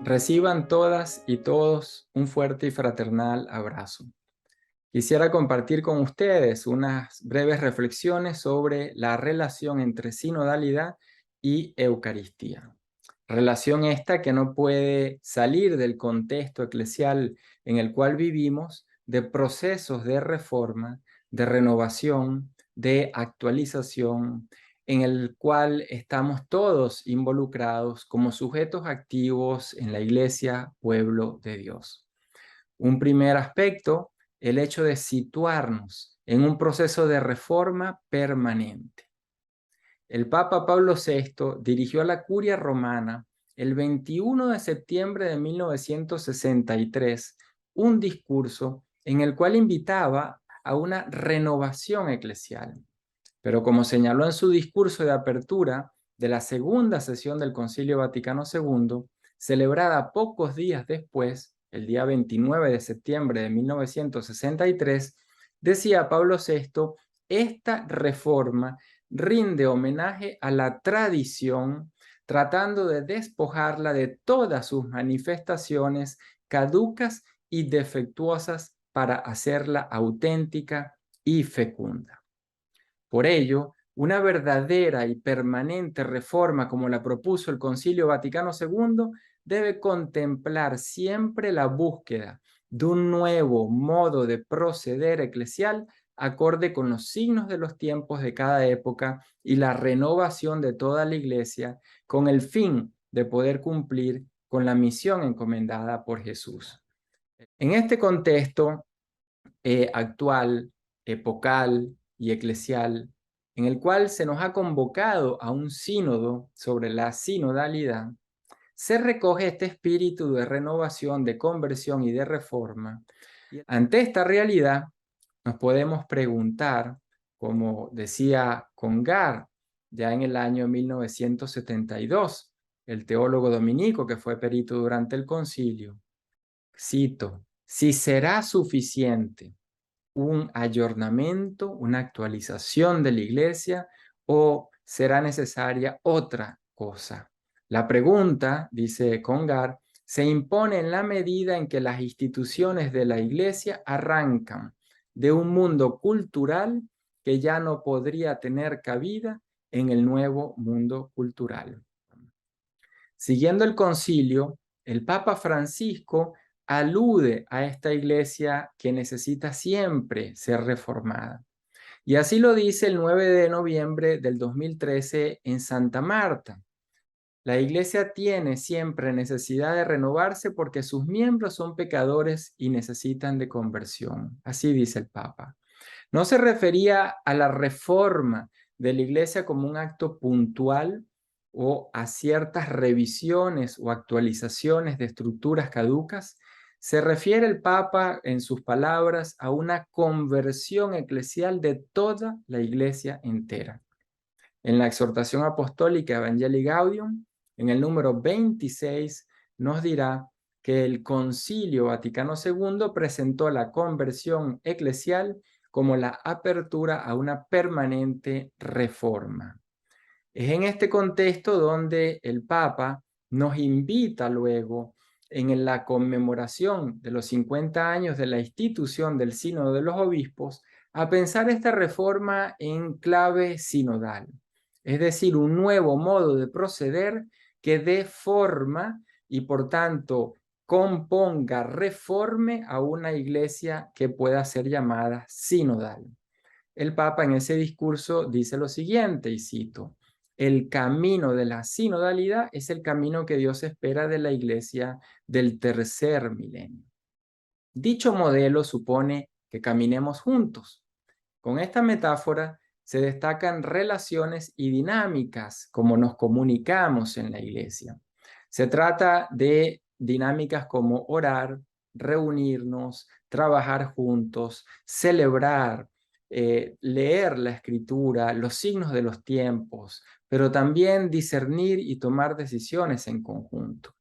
Reciban todas y todos un fuerte y fraternal abrazo. Quisiera compartir con ustedes unas breves reflexiones sobre la relación entre sinodalidad y Eucaristía. Relación esta que no puede salir del contexto eclesial en el cual vivimos, de procesos de reforma, de renovación, de actualización, en el cual estamos todos involucrados como sujetos activos en la Iglesia, pueblo de Dios. Un primer aspecto, el hecho de situarnos en un proceso de reforma permanente. El Papa Pablo VI dirigió a la Curia Romana el 21 de septiembre de 1963 un discurso en el cual invitaba a una renovación eclesial. Pero como señaló en su discurso de apertura de la segunda sesión del Concilio Vaticano II, celebrada pocos días después, el día 29 de septiembre de 1963, decía Pablo VI, esta reforma rinde homenaje a la tradición, tratando de despojarla de todas sus manifestaciones caducas y defectuosas para hacerla auténtica y fecunda. Por ello, una verdadera y permanente reforma como la propuso el Concilio Vaticano II debe contemplar siempre la búsqueda de un nuevo modo de proceder eclesial acorde con los signos de los tiempos de cada época y la renovación de toda la Iglesia con el fin de poder cumplir con la misión encomendada por Jesús. En este contexto actual, epocal y eclesial, en el cual se nos ha convocado a un sínodo sobre la sinodalidad, se recoge este espíritu de renovación, de conversión y de reforma. Ante esta realidad, nos podemos preguntar, como decía Congar, ya en el año 1972, el teólogo dominico que fue perito durante el concilio, cito, si será suficiente un ayornamiento, una actualización de la iglesia o será necesaria otra cosa. La pregunta, dice Congar, se impone en la medida en que las instituciones de la iglesia arrancan de un mundo cultural que ya no podría tener cabida en el nuevo mundo cultural. Siguiendo el concilio, el Papa Francisco alude a esta iglesia que necesita siempre ser reformada. Y así lo dice el 9 de noviembre del 2013 en Santa Marta. La iglesia tiene siempre necesidad de renovarse porque sus miembros son pecadores y necesitan de conversión. Así dice el Papa. No se refería a la reforma de la iglesia como un acto puntual o a ciertas revisiones o actualizaciones de estructuras caducas. Se refiere el Papa, en sus palabras, a una conversión eclesial de toda la iglesia entera. En la exhortación apostólica Evangelii Gaudium, en el número 26, nos dirá que el Concilio Vaticano II presentó la conversión eclesial como la apertura a una permanente reforma. Es en este contexto donde el Papa nos invita luego, en la conmemoración de los 50 años de la institución del Sínodo de los Obispos, a pensar esta reforma en clave sinodal, es decir, un nuevo modo de proceder que dé forma y por tanto componga, reforme a una iglesia que pueda ser llamada sinodal. El Papa en ese discurso dice lo siguiente, y cito, el camino de la sinodalidad es el camino que Dios espera de la iglesia del tercer milenio. Dicho modelo supone que caminemos juntos. Con esta metáfora se destacan relaciones y dinámicas como nos comunicamos en la iglesia. Se trata de dinámicas como orar, reunirnos, trabajar juntos, celebrar, leer la escritura, los signos de los tiempos, pero también discernir y tomar decisiones en conjunto.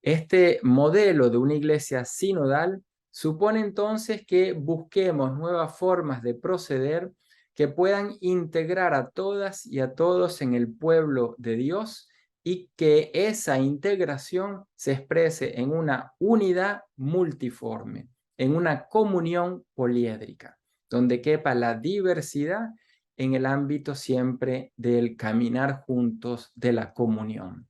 Este modelo de una iglesia sinodal supone entonces que busquemos nuevas formas de proceder que puedan integrar a todas y a todos en el pueblo de Dios y que esa integración se exprese en una unidad multiforme, en una comunión poliédrica, donde quepa la diversidad en el ámbito siempre del caminar juntos, de la comunión.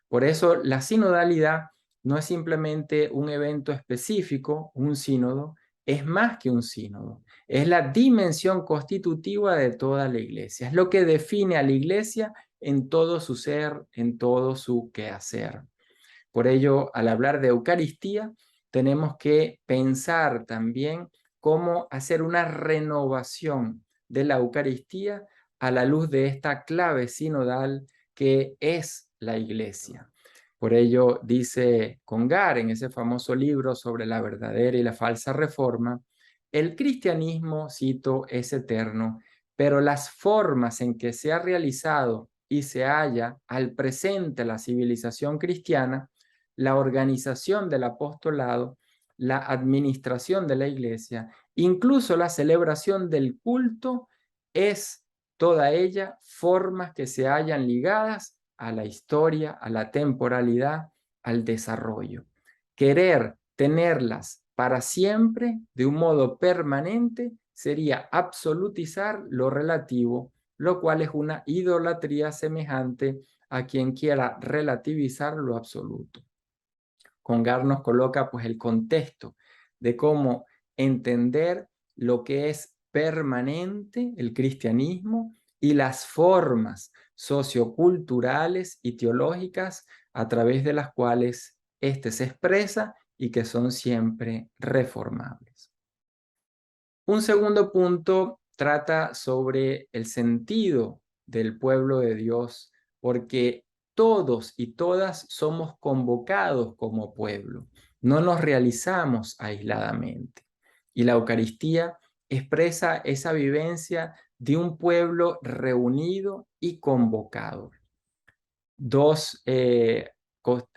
Por eso la sinodalidad no es simplemente un evento específico, un sínodo, es más que un sínodo, es la dimensión constitutiva de toda la iglesia, es lo que define a la iglesia en todo su ser, en todo su quehacer. Por ello, al hablar de Eucaristía, tenemos que pensar también cómo hacer una renovación de la Eucaristía a la luz de esta clave sinodal que es la iglesia. Por ello, dice Congar en ese famoso libro sobre la verdadera y la falsa reforma, el cristianismo, cito, es eterno, pero las formas en que se ha realizado y se halla al presente la civilización cristiana, la organización del apostolado, la administración de la iglesia, incluso la celebración del culto, es toda ella formas que se hallan ligadas a la historia, a la temporalidad, al desarrollo. Querer tenerlas para siempre de un modo permanente sería absolutizar lo relativo, lo cual es una idolatría semejante a quien quiera relativizar lo absoluto. Congar nos coloca pues el contexto de cómo entender lo que es permanente el cristianismo y las formas socioculturales y teológicas a través de las cuales éste se expresa y que son siempre reformables. Un segundo punto trata sobre el sentido del pueblo de Dios, porque todos y todas somos convocados como pueblo, no nos realizamos aisladamente. Y la Eucaristía expresa esa vivencia de un pueblo reunido y convocado. Dos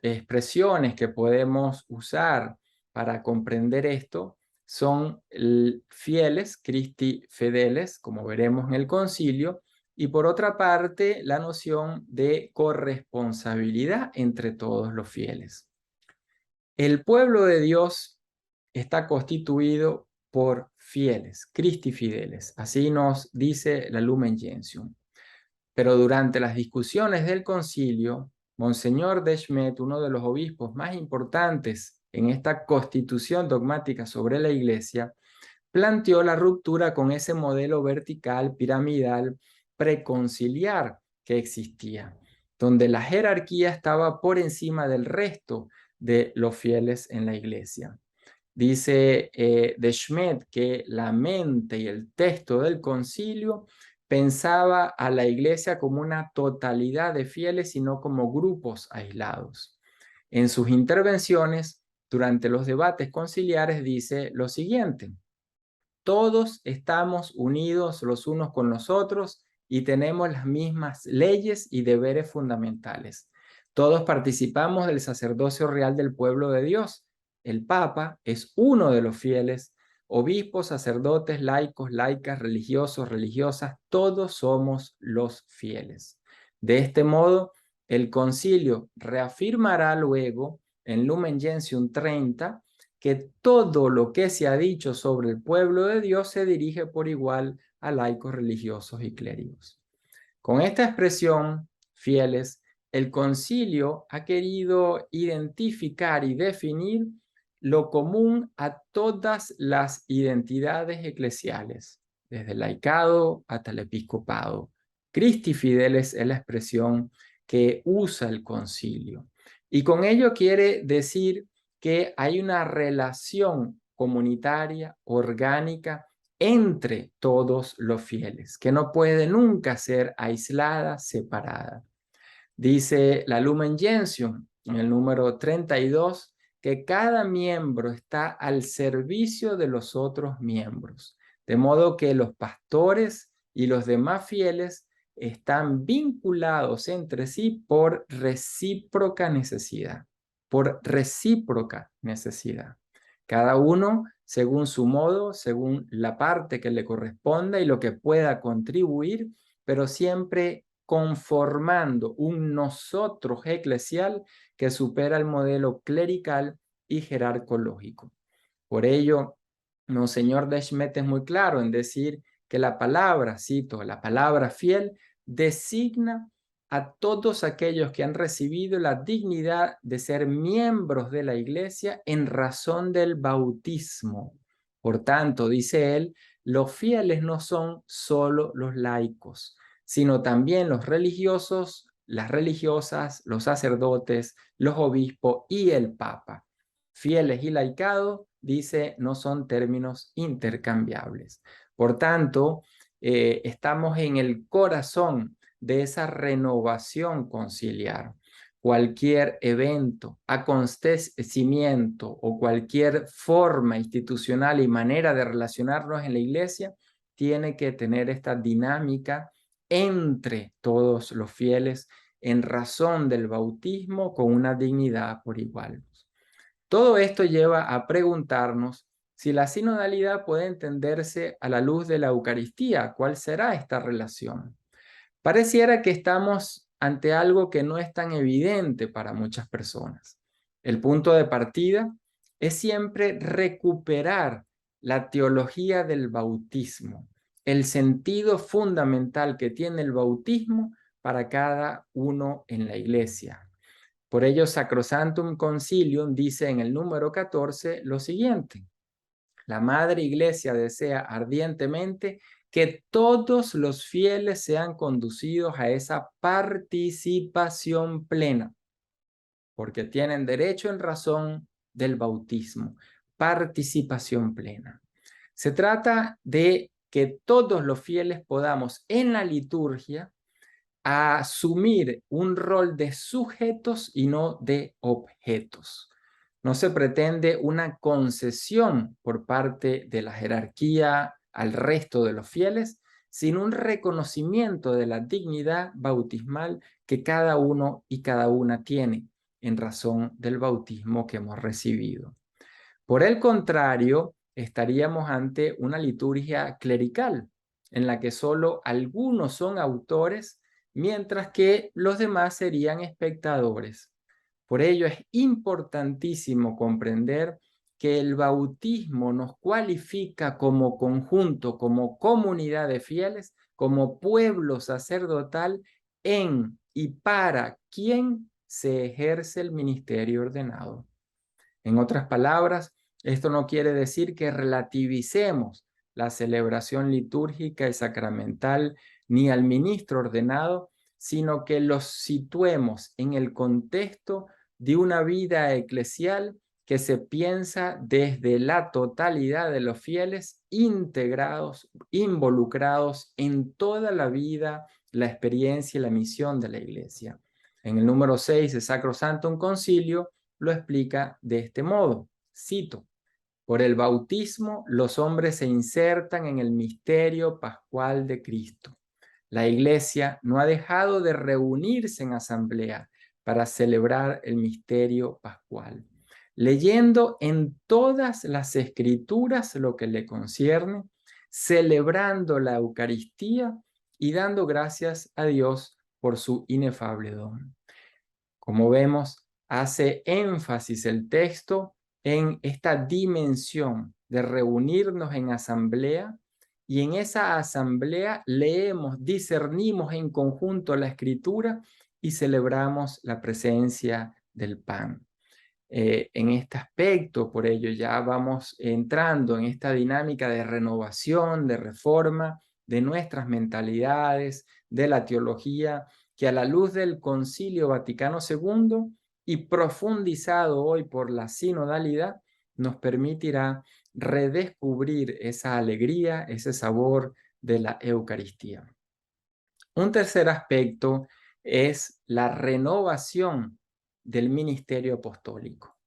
expresiones que podemos usar para comprender esto son fieles, Christi Fideles, como veremos en el concilio, y por otra parte la noción de corresponsabilidad entre todos los fieles. El pueblo de Dios está constituido por fieles, Christi Fideles, así nos dice la Lumen Gentium. Pero durante las discusiones del concilio, Monseñor Deschmet, uno de los obispos más importantes en esta constitución dogmática sobre la Iglesia, planteó la ruptura con ese modelo vertical, piramidal, preconciliar que existía, donde la jerarquía estaba por encima del resto de los fieles en la Iglesia. Dice Deschmet que la mente y el texto del concilio pensaba a la iglesia como una totalidad de fieles y no como grupos aislados. En sus intervenciones, durante los debates conciliares, dice lo siguiente: todos estamos unidos los unos con los otros y tenemos las mismas leyes y deberes fundamentales. Todos participamos del sacerdocio real del pueblo de Dios. El Papa es uno de los fieles. Obispos, sacerdotes, laicos, laicas, religiosos, religiosas, todos somos los fieles. De este modo, el concilio reafirmará luego en Lumen Gentium 30 que todo lo que se ha dicho sobre el pueblo de Dios se dirige por igual a laicos, religiosos y clérigos. Con esta expresión, fieles, el concilio ha querido identificar y definir lo común a todas las identidades eclesiales, desde el laicado hasta el episcopado. Christi Fideles es la expresión que usa el concilio. Y con ello quiere decir que hay una relación comunitaria, orgánica, entre todos los fieles, que no puede nunca ser aislada, separada. Dice la Lumen Gentium, en el número 32, que cada miembro está al servicio de los otros miembros, de modo que los pastores y los demás fieles están vinculados entre sí por recíproca necesidad, Cada uno según su modo, según la parte que le corresponda y lo que pueda contribuir, pero siempre conformando un nosotros eclesial que supera el modelo clerical y jerarcológico. Por ello, Monseñor Desmet es muy claro en decir que la palabra, cito, la palabra fiel designa a todos aquellos que han recibido la dignidad de ser miembros de la Iglesia en razón del bautismo. Por tanto, dice él, los fieles no son solo los laicos, sino también los religiosos, las religiosas, los sacerdotes, los obispos y el Papa. Fieles y laicado, dice, no son términos intercambiables. Por tanto, estamos en el corazón de esa renovación conciliar. Cualquier evento, acontecimiento o cualquier forma institucional y manera de relacionarnos en la iglesia tiene que tener esta dinámica entre todos los fieles en razón del bautismo con una dignidad por igual. Todo esto lleva a preguntarnos si la sinodalidad puede entenderse a la luz de la Eucaristía. ¿Cuál será esta relación? Pareciera que estamos ante algo que no es tan evidente para muchas personas. El punto de partida es siempre recuperar la teología del bautismo, el sentido fundamental que tiene el bautismo para cada uno en la iglesia. Por ello, Sacrosanctum Concilium dice en el número 14 lo siguiente: la Madre Iglesia desea ardientemente que todos los fieles sean conducidos a esa participación plena, porque tienen derecho en razón del bautismo, participación plena. Se trata de que todos los fieles podamos en la liturgia a asumir un rol de sujetos y no de objetos. No se pretende una concesión por parte de la jerarquía al resto de los fieles, sino un reconocimiento de la dignidad bautismal que cada uno y cada una tiene en razón del bautismo que hemos recibido. Por el contrario, estaríamos ante una liturgia clerical, en la que solo algunos son autores, mientras que los demás serían espectadores. Por ello es importantísimo comprender que el bautismo nos cualifica como conjunto, como comunidad de fieles, como pueblo sacerdotal en y para quien se ejerce el ministerio ordenado. En otras palabras, esto no quiere decir que relativicemos la celebración litúrgica y sacramental ni al ministro ordenado, sino que los situemos en el contexto de una vida eclesial que se piensa desde la totalidad de los fieles integrados, involucrados en toda la vida, la experiencia y la misión de la Iglesia. En el número 6 de Sacrosanctum Concilio lo explica de este modo, cito: por el bautismo los hombres se insertan en el misterio pascual de Cristo. La Iglesia no ha dejado de reunirse en asamblea para celebrar el misterio pascual, leyendo en todas las escrituras lo que le concierne, celebrando la Eucaristía y dando gracias a Dios por su inefable don. Como vemos, hace énfasis el texto en esta dimensión de reunirnos en asamblea, y en esa asamblea leemos, discernimos en conjunto la escritura y celebramos la presencia del pan. En este aspecto, por ello ya vamos entrando en esta dinámica de renovación, de reforma de nuestras mentalidades, de la teología, que a la luz del Concilio Vaticano II y profundizado hoy por la sinodalidad, nos permitirá redescubrir esa alegría, ese sabor de la Eucaristía. Un tercer aspecto es la renovación del ministerio apostólico.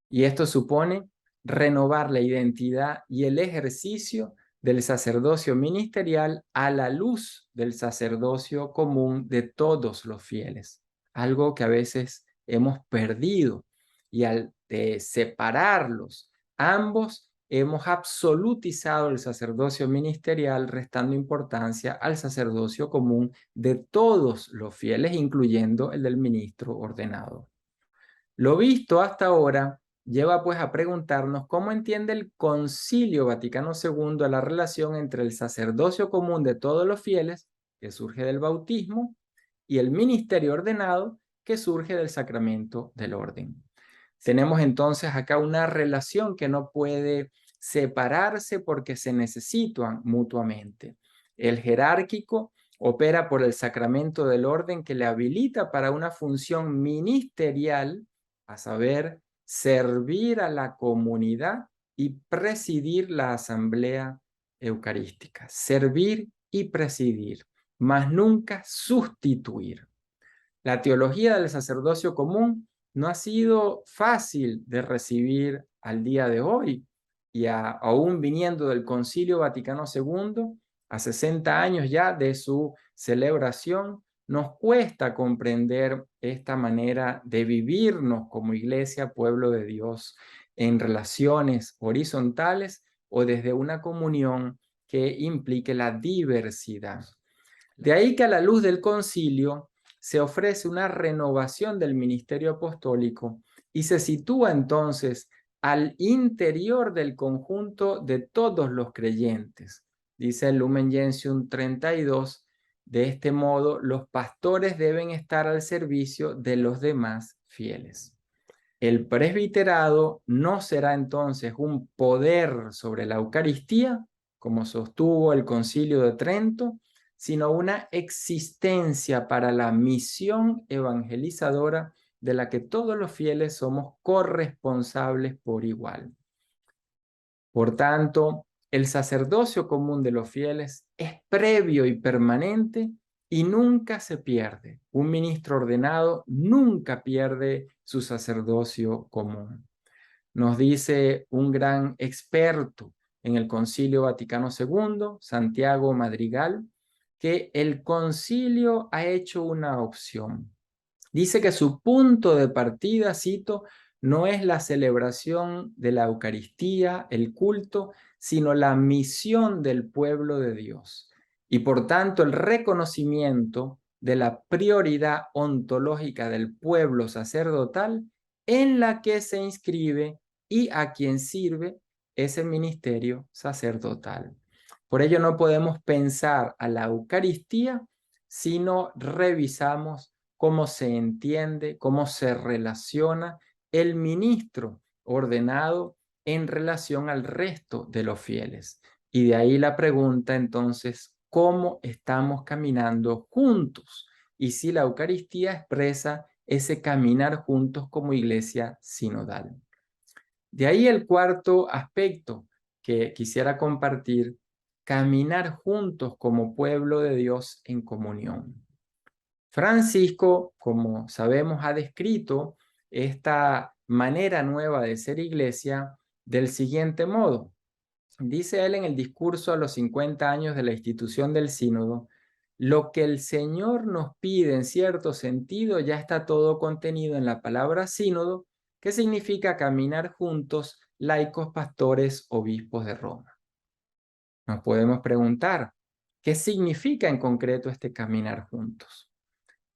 Y esto supone renovar la identidad y el ejercicio del sacerdocio ministerial a la luz del sacerdocio común de todos los fieles, algo que a veces hemos perdido, y al separarlos ambos hemos absolutizado el sacerdocio ministerial, restando importancia al sacerdocio común de todos los fieles, incluyendo el del ministro ordenado. Lo visto hasta ahora lleva pues a preguntarnos cómo entiende el Concilio Vaticano II la relación entre el sacerdocio común de todos los fieles, que surge del bautismo, y el ministerio ordenado, que surge del sacramento del orden. Tenemos entonces acá una relación que no puede separarse porque se necesitan mutuamente. El jerárquico opera por el sacramento del orden que le habilita para una función ministerial, a saber, servir a la comunidad y presidir la asamblea eucarística. Servir y presidir, mas nunca sustituir. La teología del sacerdocio común no ha sido fácil de recibir al día de hoy y aún viniendo del Concilio Vaticano II, a 60 años ya de su celebración, nos cuesta comprender esta manera de vivirnos como iglesia, pueblo de Dios, en relaciones horizontales o desde una comunión que implique la diversidad. De ahí que a la luz del concilio se ofrece una renovación del ministerio apostólico y se sitúa entonces al interior del conjunto de todos los creyentes. Dice el Lumen Gentium 32, de este modo los pastores deben estar al servicio de los demás fieles. El presbiterado no será entonces un poder sobre la Eucaristía, como sostuvo el Concilio de Trento, sino una existencia para la misión evangelizadora de la que todos los fieles somos corresponsables por igual. Por tanto, el sacerdocio común de los fieles es previo y permanente y nunca se pierde. Un ministro ordenado nunca pierde su sacerdocio común. Nos dice un gran experto en el Concilio Vaticano II, Santiago Madrigal, que el concilio ha hecho una opción. Dice que su punto de partida, cito, no es la celebración de la Eucaristía, el culto, sino la misión del pueblo de Dios. Y por tanto el reconocimiento de la prioridad ontológica del pueblo sacerdotal en la que se inscribe y a quien sirve ese ministerio sacerdotal. Por ello no podemos pensar a la Eucaristía si no revisamos cómo se entiende, cómo se relaciona el ministro ordenado en relación al resto de los fieles. Y de ahí la pregunta entonces, ¿cómo estamos caminando juntos? Y si la Eucaristía expresa ese caminar juntos como iglesia sinodal. De ahí el cuarto aspecto que quisiera compartir, caminar juntos como pueblo de Dios en comunión. Francisco, como sabemos, ha descrito esta manera nueva de ser iglesia del siguiente modo. Dice él en el discurso a los 50 años de la institución del sínodo, lo que el Señor nos pide en cierto sentido ya está todo contenido en la palabra sínodo, que significa caminar juntos laicos, pastores, obispos de Roma. Nos podemos preguntar, ¿qué significa en concreto este caminar juntos?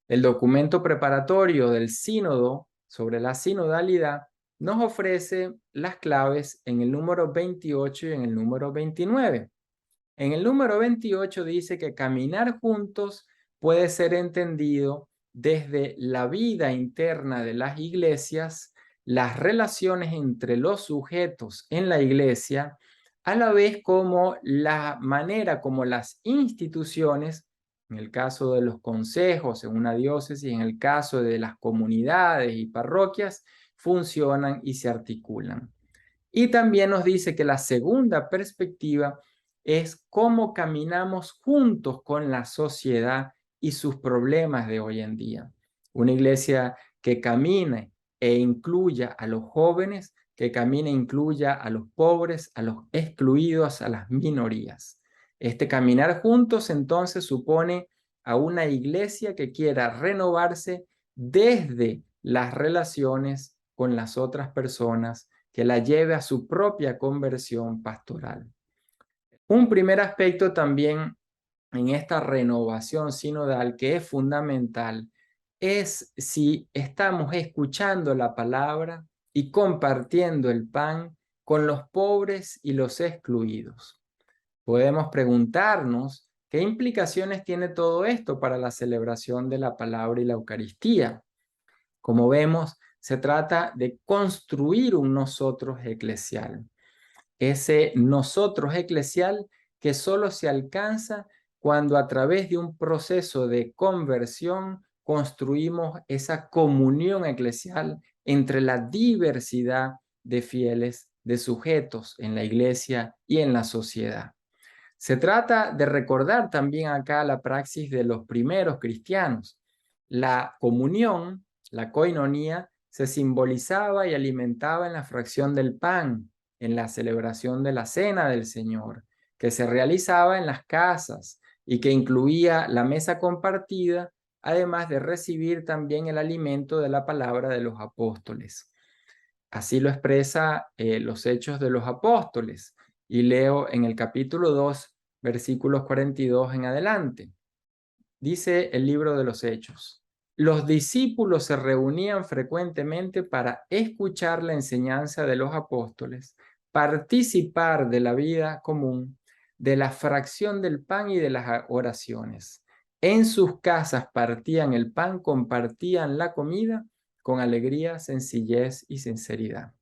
El documento preparatorio del sínodo sobre la sinodalidad nos ofrece las claves en el número 28 y en el número 29. En el número 28 dice que caminar juntos puede ser entendido desde la vida interna de las iglesias, las relaciones entre los sujetos en la iglesia, a la vez como la manera como las instituciones, en el caso de los consejos en una diócesis, en el caso de las comunidades y parroquias, funcionan y se articulan. Y también nos dice que la segunda perspectiva es cómo caminamos juntos con la sociedad y sus problemas de hoy en día. Una iglesia que camine e incluya a los jóvenes, que camine e incluya a los pobres, a los excluidos, a las minorías. Este caminar juntos entonces supone a una iglesia que quiera renovarse desde las relaciones con las otras personas que la lleve a su propia conversión pastoral. Un primer aspecto también en esta renovación sinodal que es fundamental es si estamos escuchando la palabra y compartiendo el pan con los pobres y los excluidos. Podemos preguntarnos qué implicaciones tiene todo esto para la celebración de la palabra y la Eucaristía. Como vemos, se trata de construir un nosotros eclesial. Ese nosotros eclesial que solo se alcanza cuando a través de un proceso de conversión construimos esa comunión eclesial entre la diversidad de fieles, de sujetos en la iglesia y en la sociedad. Se trata de recordar también acá la praxis de los primeros cristianos. La comunión, la koinonía, se simbolizaba y alimentaba en la fracción del pan, en la celebración de la cena del Señor, que se realizaba en las casas y que incluía la mesa compartida, además de recibir también el alimento de la palabra de los apóstoles. Así lo expresa los Hechos de los Apóstoles. Y leo en el capítulo 2, versículos 42 en adelante. Dice el libro de los Hechos: los discípulos se reunían frecuentemente para escuchar la enseñanza de los apóstoles, participar de la vida común, de la fracción del pan y de las oraciones. En sus casas partían el pan, compartían la comida con alegría, sencillez y sinceridad.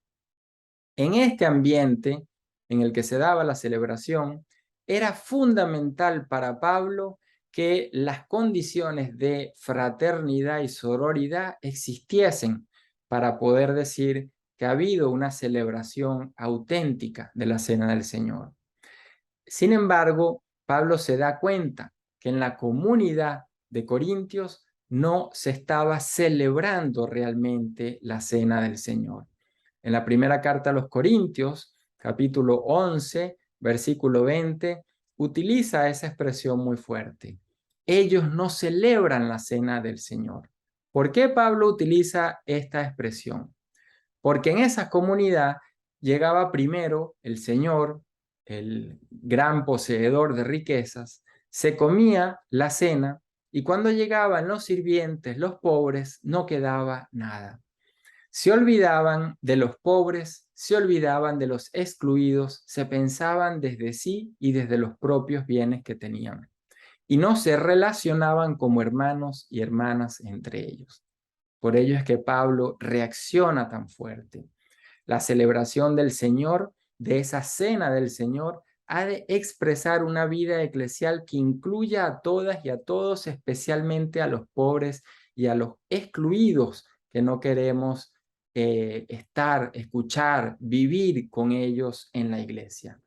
En este ambiente en el que se daba la celebración, era fundamental para Pablo que las condiciones de fraternidad y sororidad existiesen para poder decir que ha habido una celebración auténtica de la Cena del Señor. Sin embargo, Pablo se da cuenta que en la comunidad de Corintios no se estaba celebrando realmente la Cena del Señor. En la primera carta a los Corintios, capítulo 11, versículo 20, utiliza esa expresión muy fuerte. Ellos no celebran la Cena del Señor. ¿Por qué Pablo utiliza esta expresión? Porque en esa comunidad llegaba primero el Señor, el gran poseedor de riquezas, se comía la cena y cuando llegaban los sirvientes, los pobres, no quedaba nada. Se olvidaban de los pobres, se olvidaban de los excluidos, se pensaban desde sí y desde los propios bienes que tenían. Y no se relacionaban como hermanos y hermanas entre ellos. Por ello es que Pablo reacciona tan fuerte. La celebración del Señor, de esa cena del Señor, ha de expresar una vida eclesial que incluya a todas y a todos, especialmente a los pobres y a los excluidos que no queremos escuchar, vivir con ellos en la iglesia.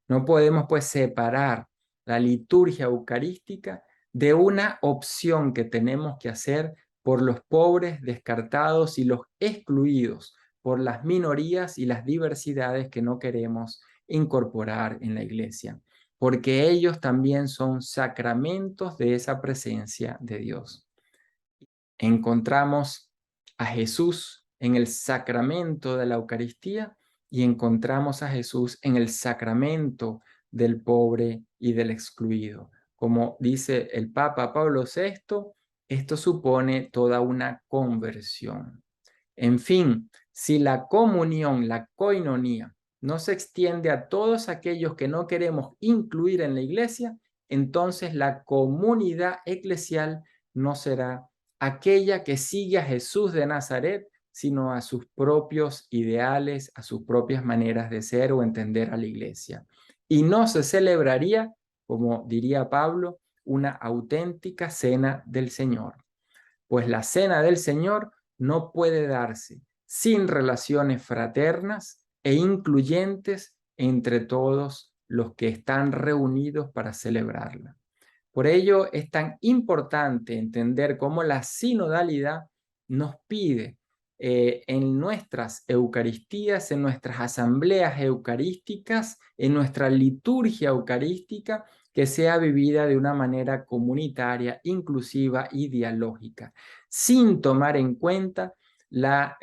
No podemos pues separar la liturgia eucarística de una opción que tenemos que hacer por los pobres, descartados y los excluidos, por las minorías y las diversidades que no queremos incorporar en la iglesia, porque ellos también son sacramentos de esa presencia de Dios. Encontramos a Jesús en el sacramento de la Eucaristía y encontramos a Jesús en el sacramento del pobre y del excluido. Como dice el Papa Pablo VI, esto supone toda una conversión. En fin, si la comunión, la koinonía, no se extiende a todos aquellos que no queremos incluir en la iglesia, entonces la comunidad eclesial no será aquella que sigue a Jesús de Nazaret, sino a sus propios ideales, a sus propias maneras de ser o entender a la iglesia. Y no se celebraría, como diría Pablo, una auténtica cena del Señor. Pues la cena del Señor no puede darse sin relaciones fraternas e incluyentes entre todos los que están reunidos para celebrarla. Por ello es tan importante entender cómo la sinodalidad nos pide en nuestras Eucaristías, en nuestras asambleas eucarísticas, en nuestra liturgia eucarística, que sea vivida de una manera comunitaria, inclusiva y dialógica, sin tomar en cuenta la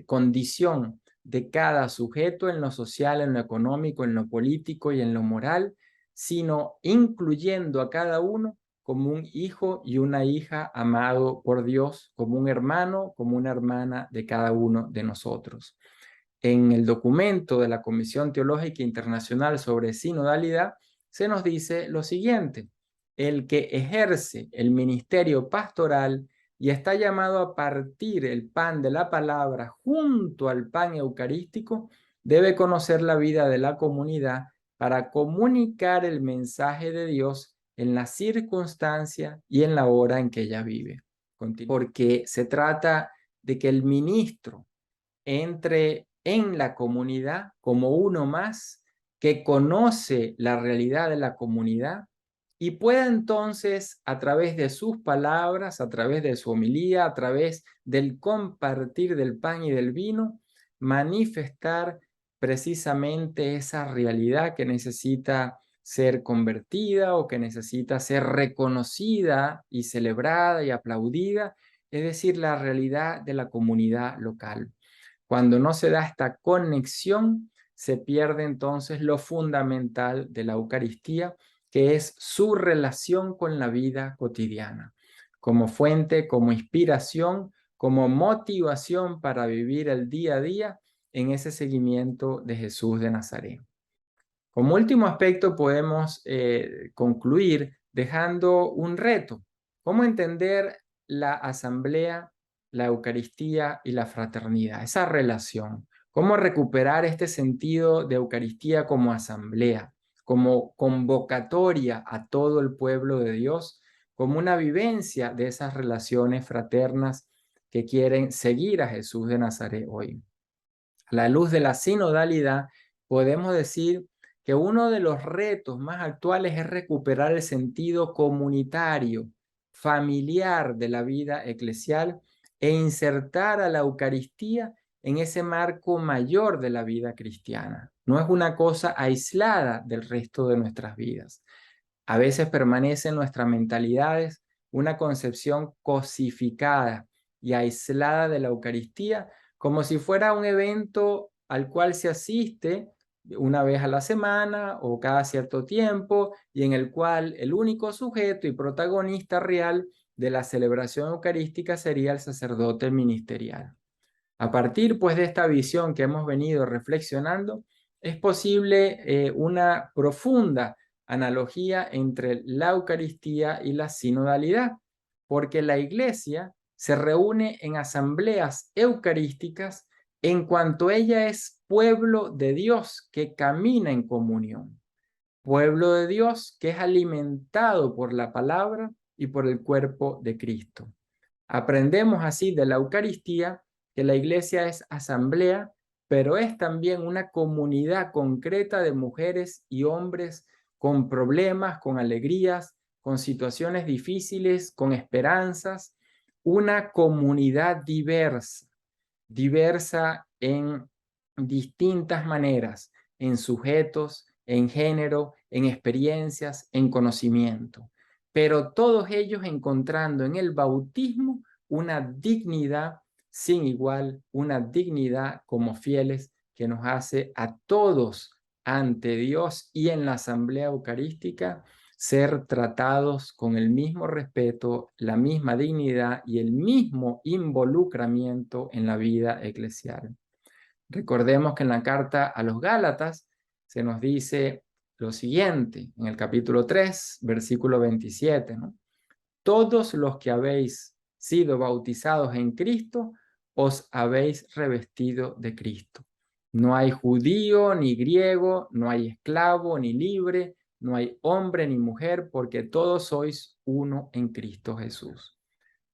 condición de cada sujeto en lo social, en lo económico, en lo político y en lo moral, sino incluyendo a cada uno como un hijo y una hija amado por Dios, como un hermano, como una hermana de cada uno de nosotros. En el documento de la Comisión Teológica Internacional sobre Sinodalidad se nos dice lo siguiente: el que ejerce el ministerio pastoral y está llamado a partir el pan de la palabra junto al pan eucarístico, debe conocer la vida de la comunidad para comunicar el mensaje de Dios en la circunstancia y en la hora en que ella vive. Porque se trata de que el ministro entre en la comunidad como uno más que conoce la realidad de la comunidad y pueda entonces, a través de sus palabras, a través de su homilía, a través del compartir del pan y del vino, manifestar precisamente esa realidad que necesita ser convertida o que necesita ser reconocida y celebrada y aplaudida, es decir, la realidad de la comunidad local. Cuando no se da esta conexión, se pierde entonces lo fundamental de la Eucaristía, que es su relación con la vida cotidiana, como fuente, como inspiración, como motivación para vivir el día a día en ese seguimiento de Jesús de Nazaret. Como último aspecto podemos concluir dejando un reto: ¿cómo entender la asamblea, la Eucaristía y la fraternidad? Esa relación. ¿Cómo recuperar este sentido de Eucaristía como asamblea, como convocatoria a todo el pueblo de Dios, como una vivencia de esas relaciones fraternas que quieren seguir a Jesús de Nazaret hoy? A la luz de la sinodalidad, podemos decir que uno de los retos más actuales es recuperar el sentido comunitario, familiar de la vida eclesial e insertar a la Eucaristía en ese marco mayor de la vida cristiana. No es una cosa aislada del resto de nuestras vidas. A veces permanece en nuestras mentalidades una concepción cosificada y aislada de la Eucaristía, como si fuera un evento al cual se asiste una vez a la semana o cada cierto tiempo, y en el cual el único sujeto y protagonista real de la celebración eucarística sería el sacerdote ministerial. A partir pues de esta visión que hemos venido reflexionando, es posible una profunda analogía entre la Eucaristía y la sinodalidad, porque la Iglesia se reúne en asambleas eucarísticas en cuanto ella es pueblo de Dios que camina en comunión, pueblo de Dios que es alimentado por la palabra y por el cuerpo de Cristo. Aprendemos así de la Eucaristía que la Iglesia es asamblea, pero es también una comunidad concreta de mujeres y hombres con problemas, con alegrías, con situaciones difíciles, con esperanzas, una comunidad diversa, diversa en distintas maneras, en sujetos, en género, en experiencias, en conocimiento, pero todos ellos encontrando en el bautismo una dignidad sin igual, una dignidad como fieles que nos hace a todos ante Dios y en la asamblea eucarística ser tratados con el mismo respeto, la misma dignidad y el mismo involucramiento en la vida eclesial. Recordemos que en la carta a los Gálatas se nos dice lo siguiente, en el capítulo 3, versículo 27, ¿no? Todos los que habéis sido bautizados en Cristo, os habéis revestido de Cristo. No hay judío ni griego, no hay esclavo ni libre, no hay hombre ni mujer, porque todos sois uno en Cristo Jesús.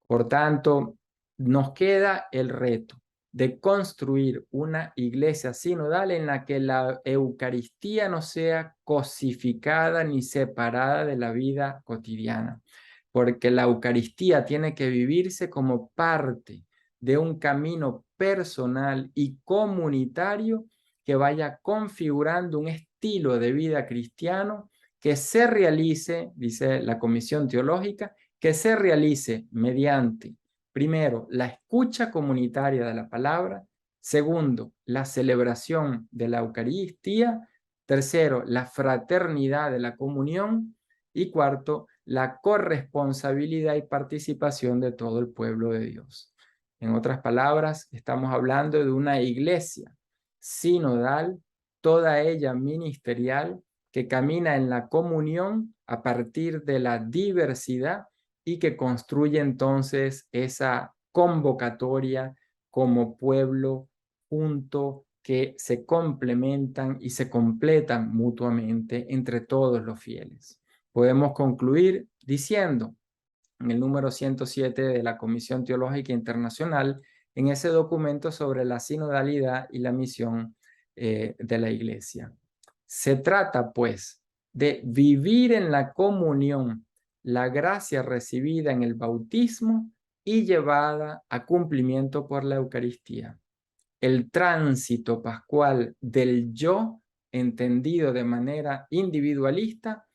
Por tanto, nos queda el reto de construir una iglesia sinodal en la que la Eucaristía no sea cosificada ni separada de la vida cotidiana, porque la Eucaristía tiene que vivirse como parte de un camino personal y comunitario que vaya configurando un estilo de vida cristiano que se realice, dice la Comisión Teológica, que se realice mediante, primero, la escucha comunitaria de la palabra, Segundo, la celebración de la Eucaristía. Tercero, la fraternidad de la comunión. Y cuarto, la corresponsabilidad y participación de todo el pueblo de Dios. En otras palabras, estamos hablando de una iglesia sinodal, toda ella ministerial, que camina en la comunión a partir de la diversidad y que construye entonces esa convocatoria como pueblo junto, que se complementan y se completan mutuamente entre todos los fieles. Podemos concluir diciendo, en el número 107 de la Comisión Teológica Internacional, en ese documento sobre la sinodalidad y la misión de la Iglesia. Se trata, pues, de vivir en la comunión la gracia recibida en el bautismo y llevada a cumplimiento por la Eucaristía. El tránsito pascual del yo, entendido de manera individualista,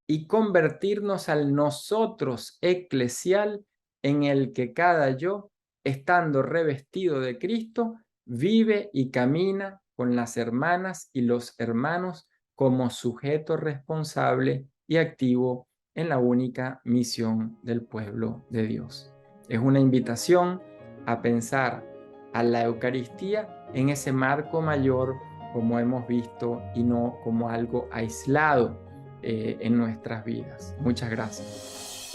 y convertirnos al nosotros eclesial, en el que cada yo, estando revestido de Cristo, vive y camina con las hermanas y los hermanos como sujeto responsable y activo en la única misión del pueblo de Dios. Es una invitación a pensar a la Eucaristía en ese marco mayor, como hemos visto, y no como algo aislado en nuestras vidas. Muchas gracias.